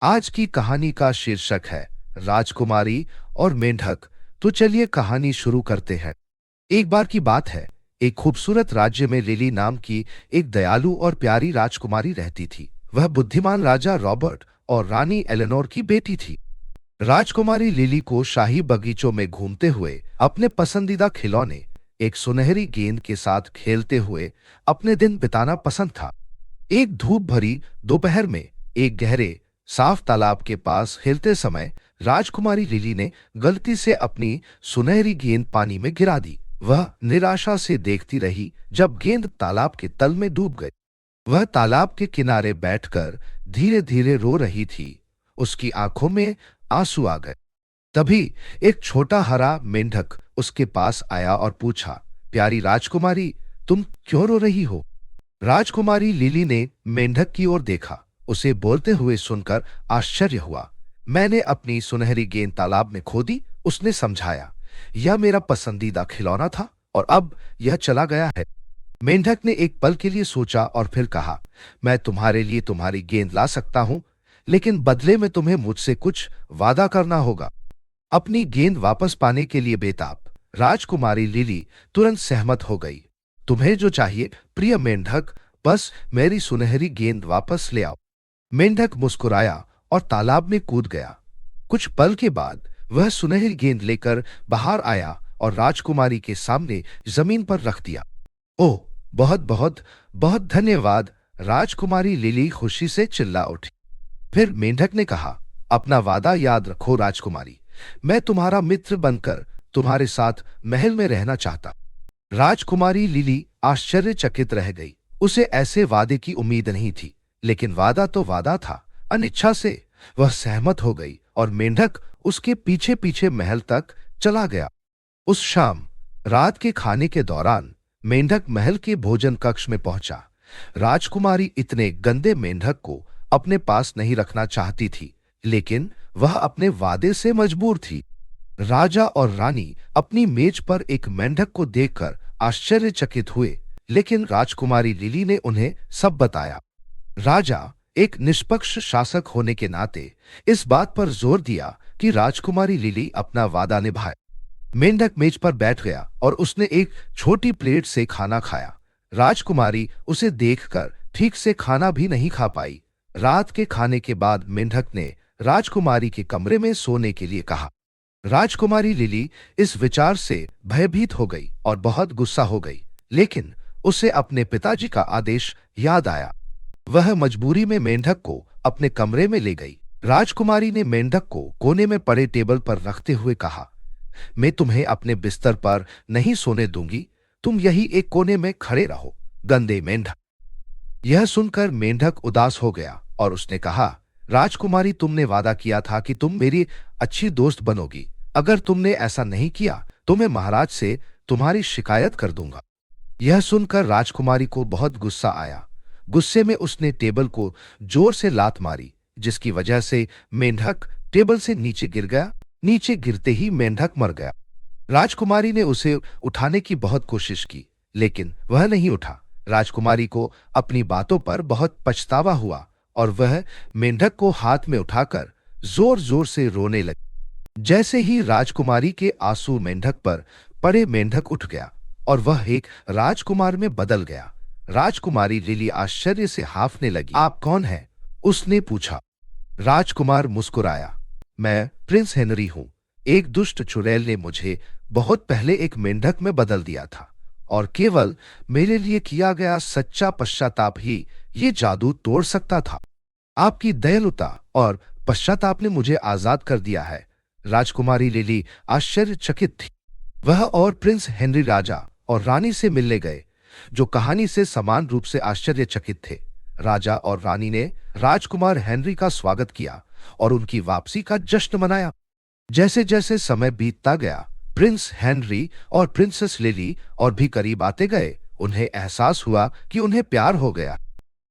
आज की कहानी का शीर्षक है राजकुमारी और मेंढक। तो चलिए कहानी शुरू करते हैं। एक बार की बात है, एक खूबसूरत राज्य में लिली नाम की एक दयालु और प्यारी राजकुमारी रहती थी। वह बुद्धिमान राजा रॉबर्ट और रानी एलेनोर की बेटी थी। राजकुमारी लिली को शाही बगीचों में घूमते हुए अपने पसंदीदा खिलौने, एक सुनहरी गेंद के साथ खेलते हुए अपने दिन बिताना पसंद था। एक धूप भरी दोपहर में एक गहरे साफ तालाब के पास खेलते समय राजकुमारी लिली ने गलती से अपनी सुनहरी गेंद पानी में गिरा दी। वह निराशा से देखती रही जब गेंद तालाब के तल में डूब गई। वह तालाब के किनारे बैठकर धीरे धीरे रो रही थी। उसकी आंखों में आंसू आ गए। तभी एक छोटा हरा मेंढक उसके पास आया और पूछा, प्यारी राजकुमारी, तुम क्यों रो रही हो? राजकुमारी लिली ने मेंढक की ओर देखा। उसे बोलते हुए सुनकर आश्चर्य हुआ। मैंने अपनी सुनहरी गेंद तालाब में खो दी, उसने समझाया। यह मेरा पसंदीदा खिलौना था और अब यह चला गया है। मेंढक ने एक पल के लिए सोचा और फिर कहा, मैं तुम्हारे लिए तुम्हारी गेंद ला सकता हूं, लेकिन बदले में तुम्हें मुझसे कुछ वादा करना होगा। अपनी गेंद वापस पाने के लिए बेताब राजकुमारी लिली तुरंत सहमत हो गई। तुम्हें जो चाहिए प्रिय मेंढक, बस मेरी सुनहरी गेंद वापस ले आओ। मेंढक मुस्कुराया और तालाब में कूद गया। कुछ पल के बाद वह सुनहरी गेंद लेकर बाहर आया और राजकुमारी के सामने जमीन पर रख दिया। ओह, बहुत बहुत बहुत धन्यवाद! राजकुमारी लिली खुशी से चिल्ला उठी। फिर मेंढक ने कहा, अपना वादा याद रखो राजकुमारी, मैं तुम्हारा मित्र बनकर तुम्हारे साथ महल में रहना चाहता। राजकुमारी लिली आश्चर्यचकित रह गई। उसे ऐसे वादे की उम्मीद नहीं थी, लेकिन वादा तो वादा था। अनिच्छा से वह सहमत हो गई और मेंढक उसके पीछे पीछे महल तक चला गया। उस शाम रात के खाने के दौरान मेंढक महल के भोजन कक्ष में पहुंचा। राजकुमारी इतने गंदे मेंढक को अपने पास नहीं रखना चाहती थी, लेकिन वह अपने वादे से मजबूर थी। राजा और रानी अपनी मेज पर एक मेंढक को देखकर आश्चर्यचकित हुए, लेकिन राजकुमारी लिली ने उन्हें सब बताया। राजा एक निष्पक्ष शासक होने के नाते इस बात पर जोर दिया कि राजकुमारी लिली अपना वादा निभाए। मेंढक मेज पर बैठ गया और उसने एक छोटी प्लेट से खाना खाया। राजकुमारी उसे देखकर ठीक से खाना भी नहीं खा पाई। रात के खाने के बाद मेंढक ने राजकुमारी के कमरे में सोने के लिए कहा। राजकुमारी लिली इस विचार से भयभीत हो गई और बहुत गुस्सा हो गई, लेकिन उसे अपने पिताजी का आदेश याद आया। वह मजबूरी में मेंढक को अपने कमरे में ले गई। राजकुमारी ने मेंढक को कोने में पड़े टेबल पर रखते हुए कहा, मैं तुम्हें अपने बिस्तर पर नहीं सोने दूंगी, तुम यही एक कोने में खड़े रहो, गंदे मेंढक। यह सुनकर मेंढक उदास हो गया और उसने कहा, राजकुमारी, तुमने वादा किया था कि तुम मेरी अच्छी दोस्त बनोगी। अगर तुमने ऐसा नहीं किया तो मैं महाराज से तुम्हारी शिकायत कर दूंगा। यह सुनकर राजकुमारी को बहुत गुस्सा आया। गुस्से में उसने टेबल को जोर से लात मारी, जिसकी वजह से मेंढक टेबल से नीचे गिर गया। नीचे गिरते ही मेंढक मर गया। राजकुमारी ने उसे उठाने की बहुत कोशिश की, लेकिन वह नहीं उठा। राजकुमारी को अपनी बातों पर बहुत पछतावा हुआ और वह मेंढक को हाथ में उठाकर जोर जोर से रोने लगी। जैसे ही राजकुमारी के आंसू मेंढक पर पड़े, मेंढक उठ गया और वह एक राजकुमार में बदल गया। राजकुमारी लिली आश्चर्य से हांफने लगी। आप कौन हैं? उसने पूछा। राजकुमार मुस्कुराया, मैं प्रिंस हेनरी हूं। एक दुष्ट चुड़ैल ने मुझे बहुत पहले एक मेंढक में बदल दिया था और केवल मेरे लिए किया गया सच्चा पश्चाताप ही ये जादू तोड़ सकता था। आपकी दयालुता और पश्चाताप ने मुझे आजाद कर दिया है। राजकुमारी लिली आश्चर्यचकित थी। वह और प्रिंस हेनरी राजा और रानी से मिलने गए, जो कहानी से समान रूप से आश्चर्यचकित थे। राजा और रानी ने राजकुमार हेनरी का स्वागत किया और उनकी वापसी का जश्न मनाया। जैसे जैसे समय बीतता गया, प्रिंस हेनरी और प्रिंसेस लिली और भी करीब आते गए। उन्हें एहसास हुआ कि उन्हें प्यार हो गया।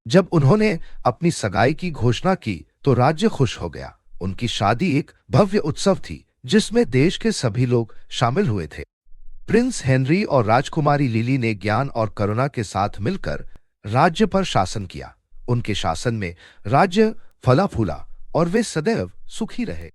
जब उन्होंने अपनी सगाई की घोषणा की तो राज्य खुश हो गया। उनकी शादी एक भव्य उत्सव थी, जिसमें देश के सभी लोग शामिल हुए थे। प्रिंस हेनरी और राजकुमारी लिली ने ज्ञान और करुणा के साथ मिलकर राज्य पर शासन किया। उनके शासन में राज्य फला फूला और वे सदैव सुखी रहे।